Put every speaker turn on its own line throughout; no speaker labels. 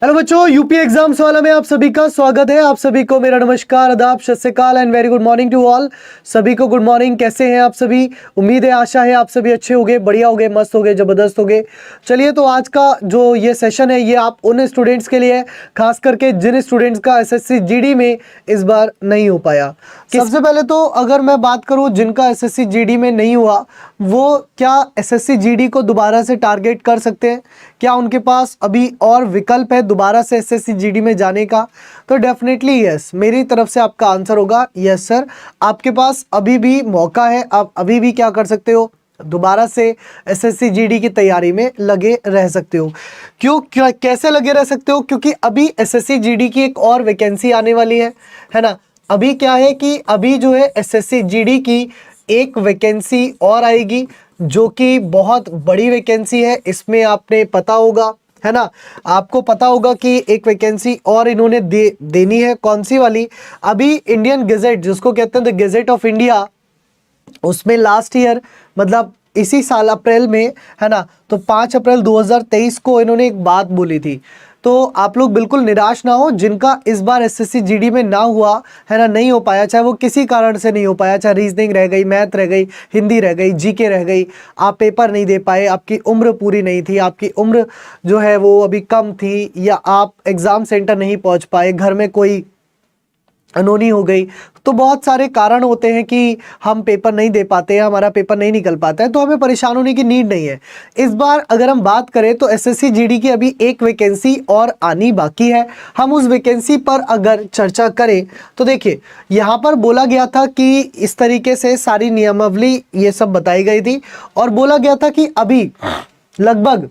Hello बच्चों, UP exams वाला में आप सभी का स्वागत है। आप सभी को मेरा नमस्कार, आदाब, Sat Shri Akal and very good morning to all. सभी को गुड मॉर्निंग। कैसे हैं आप सभी? उम्मीद है, आशा है आप सभी अच्छे होंगे, बढ़िया होंगे, मस्त होंगे, जबरदस्त होंगे। चलिए, तो आज का जो ये सेशन है ये आप उन स्टूडेंट्स के लिए है, खास करके जिन स्टूडेंट्स का एसएससी जीडी में इस बार नहीं हो पाया। सबसे पहले तो अगर मैं बात करूं जिनका एसएससी जीडी में नहीं हुआ, वो क्या एसएससी जीडी को दोबारा से टारगेट कर सकते हैं? क्या उनके पास अभी और विकल्प है दोबारा से एसएससी जीडी में जाने का? तो डेफिनेटली यस, मेरी तरफ से आपका आंसर होगा यस सर। आपके पास अभी भी मौका है, आप अभी भी क्या कर सकते हो, दोबारा से एसएससी जीडी की तैयारी में लगे रह सकते हो। क्यों कैसे लगे रह सकते हो? क्योंकि अभी एसएससी जीडी की एक और वैकेंसी आने वाली है ना। अभी क्या है कि अभी जो है एसएससी जीडी की एक वैकेंसी और आएगी, जो कि बहुत बड़ी वैकेंसी है। इसमें आपने पता होगा, है ना, आपको पता होगा कि एक वैकेंसी और इन्होंने देनी है। कौन सी वाली? अभी इंडियन गेजेट, जिसको कहते हैं द गेजेट ऑफ इंडिया, उसमें लास्ट ईयर मतलब इसी साल अप्रैल में, है ना, तो 5 अप्रैल 2023 को इन्होंने एक बात बोली थी। तो आप लोग बिल्कुल निराश ना हो, जिनका इस बार एसएससी जीडी में ना हुआ, है ना, नहीं हो पाया, चाहे वो किसी कारण से नहीं हो पाया, चाहे रीजनिंग रह गई, मैथ रह गई, हिंदी रह गई, जीके रह गई, आप पेपर नहीं दे पाए, आपकी उम्र पूरी नहीं थी, आपकी उम्र जो है वो अभी कम थी, या आप एग्जाम सेंटर नहीं पहुंच पाए, घर में कोई अनहोनी हो गई, तो बहुत सारे कारण होते हैं कि हम पेपर नहीं दे पाते हैं, हमारा पेपर नहीं निकल पाता है, तो हमें परेशान होने की नीड नहीं है। इस बार अगर हम बात करें तो एसएससी जीडी की अभी एक वैकेंसी और आनी बाकी है। हम उस वैकेंसी पर अगर चर्चा करें तो देखिए, यहाँ पर बोला गया था कि इस तरीके से सारी नियमावली ये सब बताई गई थी, और बोला गया था कि अभी लगभग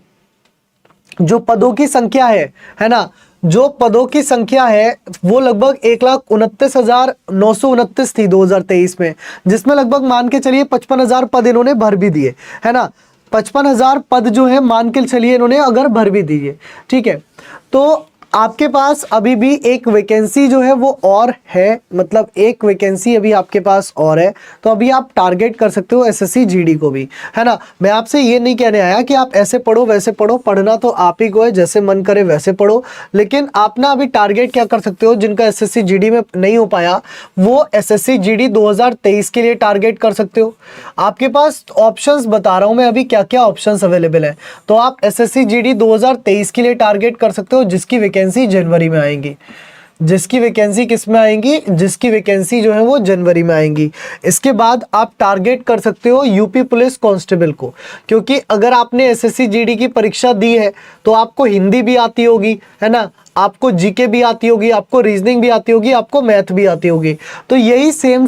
जो पदों की संख्या है ना, जो पदों की संख्या है वो लगभग 1,29,929 थी 2023 में, जिसमें लगभग मान के चलिए 55,000 पद इन्होंने भर भी दिए, है ना। 55,000 पद जो है मान के चलिए इन्होंने अगर भर भी दिए, ठीक है, तो आपके पास अभी भी एक वैकेंसी जो है वो और है, मतलब एक वैकेंसी अभी आपके पास और है, तो अभी आप टारगेट कर सकते हो एसएससी जीडी को भी, है ना। मैं आपसे ये नहीं कहने आया कि आप ऐसे पढ़ो वैसे पढ़ो, पढ़ना तो आप ही को है, जैसे मन करे वैसे पढ़ो, लेकिन आप ना अभी टारगेट क्या कर सकते हो, जिनका एसएससी जीडी में नहीं हो पाया वो एसएससी जीडी 2023 के लिए टारगेट कर सकते हो। आपके पास ऑप्शंस बता रहा हूं मैं अभी क्या क्या ऑप्शंस अवेलेबल है, तो आप एसएससी जीडी 2023 के लिए टारगेट कर सकते हो, जिसकी वैकेंसी जनवरी में आएंगी। जिसकी वैकेंसी किस में आएंगी? जिसकी वैकेंसी जो है वो जनवरी में आएंगी। इसके बाद आप टारगेट कर सकते हो यूपी पुलिस कांस्टेबल को, क्योंकि अगर आपने एसएससी जीडी की परीक्षा दी है तो आपको हिंदी भी आती होगी, है ना, आपको जीके भी आती होगी, आपको रीजनिंग भी आती होगी, आपको मैथ भी आती होगी। तो यही सेम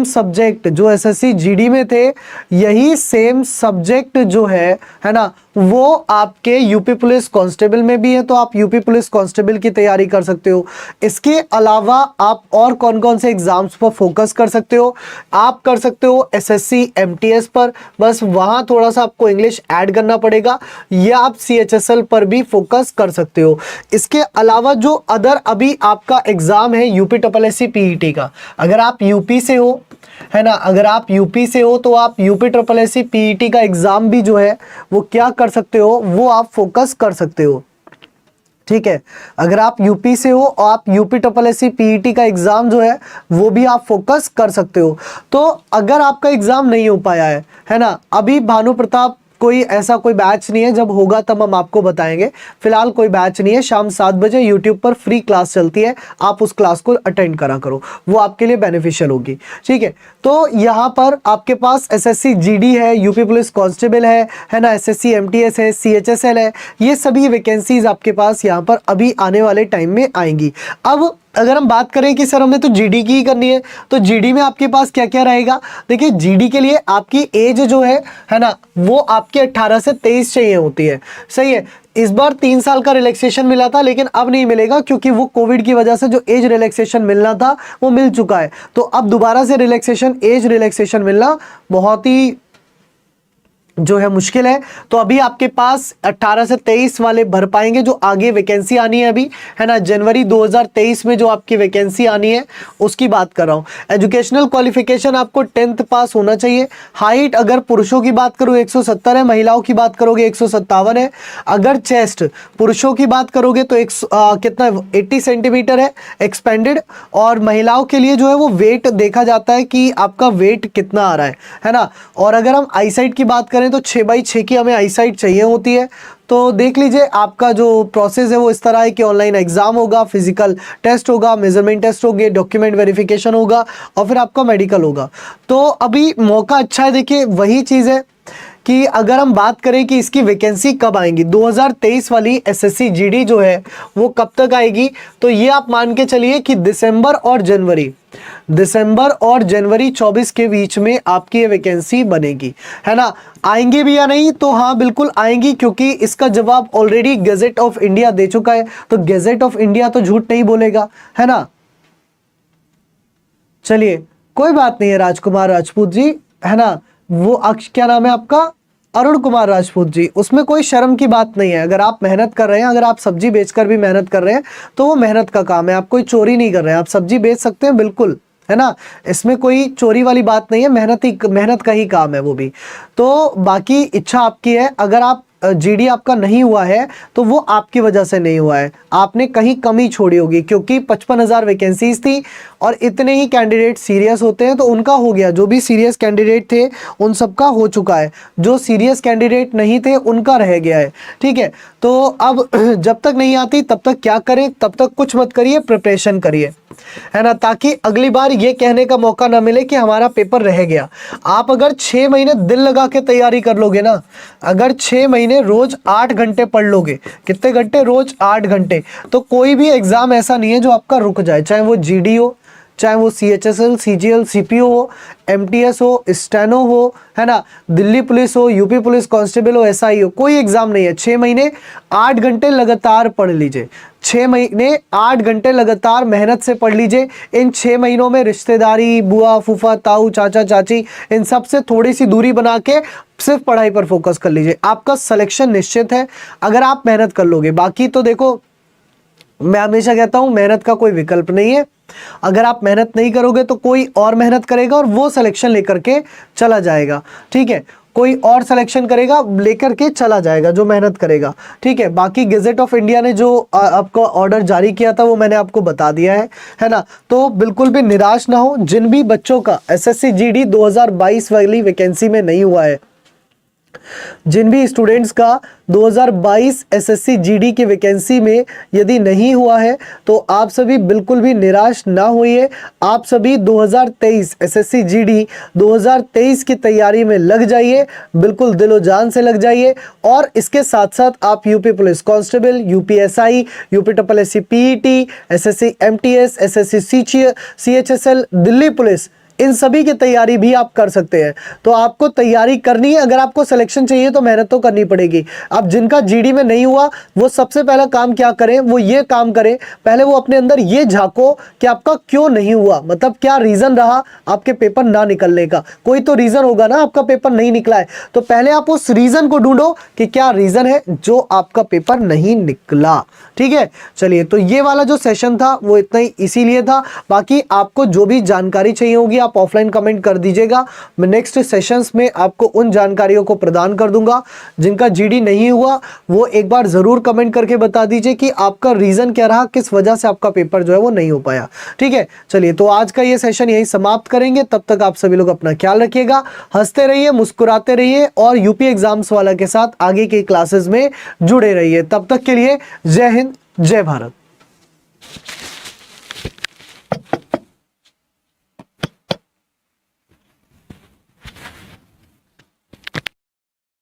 सब्जेक्ट जो एसएससी जीडी में थे, यही सेम सब्जेक्ट जो है ना, वो आपके यूपी पुलिस कांस्टेबल में भी है, तो आप यूपी पुलिस कांस्टेबल की तैयारी कर सकते हो। इसके अलावा आप और कौन कौन से एग्जाम्स पर फोकस कर सकते हो? आप कर सकते हो एसएससी एमटीएस पर, बस वहां थोड़ा सा आपको इंग्लिश ऐड करना पड़ेगा, या आप सीएचएसएल पर भी फोकस कर सकते हो। इसके अलावा जो अदर अभी आपका एग्जाम है यूपी एसएससी पीईटी का, अगर आप यूपी से हो, है ना, अगर आप यूपी से हो तो आप यूपी एसएससी पीईटी का एग्जाम भी जो है वो क्या कर सकते हो, वो आप फोकस कर सकते हो, ठीक है। अगर आप यूपी से हो और आप यूपी एसएससी पीईटी का एग्जाम जो है वो भी आप फोकस कर सकते हो। तो अगर आपका एग्जाम नहीं हो पाया है ना, अभी भानु प्रताप कोई ऐसा कोई बैच नहीं है, जब होगा तब हम आपको बताएंगे। फिलहाल कोई बैच नहीं है, शाम 7 बजे यूट्यूब पर फ्री क्लास चलती है, आप उस क्लास को अटेंड करा करो, वो आपके लिए बेनिफिशियल होगी, ठीक है। तो यहाँ पर आपके पास एसएससी जीडी है, यूपी पुलिस कांस्टेबल है ना, एसएससी एमटीएस है, सीएचएसएल है, ये सभी वैकेंसीज आपके पास यहाँ पर अभी आने वाले टाइम में आएंगी। अब अगर हम बात करें कि सर हमें तो जीडी की ही करनी है, तो जीडी में आपके पास क्या क्या रहेगा? देखिए, जीडी के लिए आपकी एज जो है ना, वो आपके 18 से 23 चाहिए होती है, सही है। इस बार 3 साल का रिलैक्सेशन मिला था, लेकिन अब नहीं मिलेगा, क्योंकि वो कोविड की वजह से जो एज रिलैक्सेशन मिलना था वो मिल चुका है। तो अब दोबारा से एज रिलैक्सेशन मिलना बहुत ही जो है मुश्किल है। तो अभी आपके पास 18 से 23 वाले भर पाएंगे, जो आगे वैकेंसी आनी है अभी, है ना, जनवरी 2023 में जो आपकी वैकेंसी आनी है उसकी बात कर रहा हूँ। एजुकेशनल क्वालिफिकेशन आपको 10th पास होना चाहिए। हाइट अगर पुरुषों की बात करूँ 170 है, महिलाओं की बात करोगे 157 है। अगर चेस्ट पुरुषों की बात करोगे तो कितना 80 सेंटीमीटर है एक्सपेंडेड, और महिलाओं के लिए जो है वो वेट देखा जाता है कि आपका वेट कितना आ रहा है ना। और अगर हम आईसाइट की बात करें तो 6/6 की हमें आईसाइट चाहिए होती है। तो देख लीजिए आपका जो प्रोसेस है वो इस तरह है कि ऑनलाइन एग्जाम होगा, फिजिकल टेस्ट होगा, मेजरमेंट टेस्ट होगी, डॉक्यूमेंट वेरिफिकेशन होगा और फिर आपका मेडिकल होगा। तो अभी मौका अच्छा है। देखिए वही चीज़ है कि अगर हम बात करें कि इसकी वैकेंसी कब आएंगी, 2023 वाली एसएससी जीडी जो है वो कब तक आएगी, तो ये आप मान के चलिए कि दिसंबर और जनवरी 24 के बीच में आपकी ये वैकेंसी बनेगी, है ना। आएंगी भी या नहीं, तो हाँ बिल्कुल आएंगी, क्योंकि इसका जवाब ऑलरेडी गैजेट ऑफ इंडिया दे चुका है। तो गैजेट ऑफ इंडिया तो झूठ नहीं बोलेगा, है ना। चलिए कोई बात नहीं है राजकुमार राजपूत जी, है ना, वो क्या नाम है आपका, अरुण कुमार राजपूत जी, उसमें कोई शर्म की बात नहीं है। अगर आप मेहनत कर रहे हैं, अगर आप सब्जी बेचकर भी मेहनत कर रहे हैं तो वो मेहनत का काम है, आप कोई चोरी नहीं कर रहे हैं, आप सब्जी बेच सकते हैं बिल्कुल, है ना। इसमें कोई चोरी वाली बात नहीं है, मेहनत का ही काम है वो भी। तो बाकी इच्छा आपकी है। अगर आप जीडी आपका नहीं हुआ है तो वो आपकी वजह से नहीं हुआ है, आपने कहीं कमी छोड़ी होगी, क्योंकि 55,000 वैकेंसीज थी और इतने ही कैंडिडेट सीरियस होते हैं तो उनका हो गया। जो भी सीरियस कैंडिडेट थे उन सबका हो चुका है, जो सीरियस कैंडिडेट नहीं थे उनका रह गया है, ठीक है। तो अब जब तक नहीं आती तब तक क्या करें, तब तक कुछ मत करिए, प्रिपरेशन करिए, है ना, ताकि अगली बार ये कहने का मौका ना मिले कि हमारा पेपर रह गया। आप अगर 6 महीने दिल लगा के तैयारी कर लोगे ना, अगर 6 महीने रोज 8 घंटे पढ़ लोगे, कितने घंटे, रोज 8 घंटे, तो कोई भी एग्जाम ऐसा नहीं है जो आपका रुक जाए, चाहे वो जीडी हो, चाहे वो CHSL, CGL, CPO हो, MTS हो, स्टेनो हो, है ना, दिल्ली पुलिस हो, यूपी पुलिस कांस्टेबल हो, SI हो, कोई एग्जाम नहीं है। 6 महीने 8 घंटे लगातार पढ़ लीजिए, 6 महीने 8 घंटे लगातार मेहनत से पढ़ लीजिए। इन 6 महीनों में रिश्तेदारी, बुआ, फूफा, ताऊ, चाचा, चाची, इन सब से थोड़ी सी दूरी बना के सिर्फ पढ़ाई पर फोकस कर लीजिए, आपका सिलेक्शन निश्चित है अगर आप मेहनत कर लोगे। बाकी तो देखो, मैं हमेशा कहता हूं मेहनत का कोई विकल्प नहीं है। अगर आप मेहनत नहीं करोगे तो कोई और मेहनत करेगा और वो सिलेक्शन लेकर के चला जाएगा, ठीक है, कोई और सिलेक्शन करेगा, लेकर के चला जाएगा जो मेहनत करेगा, ठीक है। बाकी गैजेट ऑफ इंडिया ने जो आपको ऑर्डर जारी किया था वो मैंने आपको बता दिया है ना। तो बिल्कुल भी निराश ना हो। जिन भी बच्चों का एसएससी जीडी 2022 वाली वैकेंसी में नहीं हुआ है, जिन भी स्टूडेंट्स का 2022 एसएससी जीडी की वैकेंसी में यदि नहीं हुआ है, तो आप सभी बिल्कुल भी निराश ना होइए। आप सभी 2023 एसएससी जीडी 2023 की तैयारी में लग जाइए, बिल्कुल दिलो जान से लग जाइए। और इसके साथ साथ आप UP police constable, UPSI, UPSSC PET, SSC MTS, SSC CHSL, Delhi police, इन सभी की तैयारी भी आप कर सकते हैं। तो आपको तैयारी करनी है, अगर आपको सिलेक्शन चाहिए तो मेहनत तो करनी पड़ेगी। अब जिनका जीडी में नहीं हुआ वो सबसे पहला काम क्या करें, वो ये काम करें, पहले वो अपने अंदर ये झांको कि आपका क्यों नहीं हुआ, मतलब क्या रीजन रहा आपके पेपर ना निकलने का। कोई तो रीजन होगा ना आपका पेपर नहीं निकला है, तो पहले आप उस रीजन को ढूंढो कि क्या रीजन है जो आपका पेपर नहीं निकला, ठीक है। चलिए, तो ये वाला जो सेशन था वो इतना ही इसीलिए था। बाकी आपको जो भी जानकारी चाहिए होगी आप ऑफलाइन कमेंट कर दीजिएगा, मैं नेक्स्ट सेशंस में आपको उन जानकारियों को प्रदान कर दूंगा। जिनका जीडी नहीं हुआ वो एक बार जरूर कमेंट करके बता दीजिए कि आपका रीजन क्या रहा, किस वजह से आपका पेपर जो है वो नहीं हो पाया, ठीक है। चलिए, तो आज का ये सेशन यही समाप्त करेंगे। तब तक आप सभी लोग अपना ख्याल रखिएगा, हंसते रहिए, मुस्कुराते रहिए और यूपी एग्जाम्स वाला के साथ आगे की क्लासेस में जुड़े रहिए। तब तक के लिए जय हिंद, जय भारत।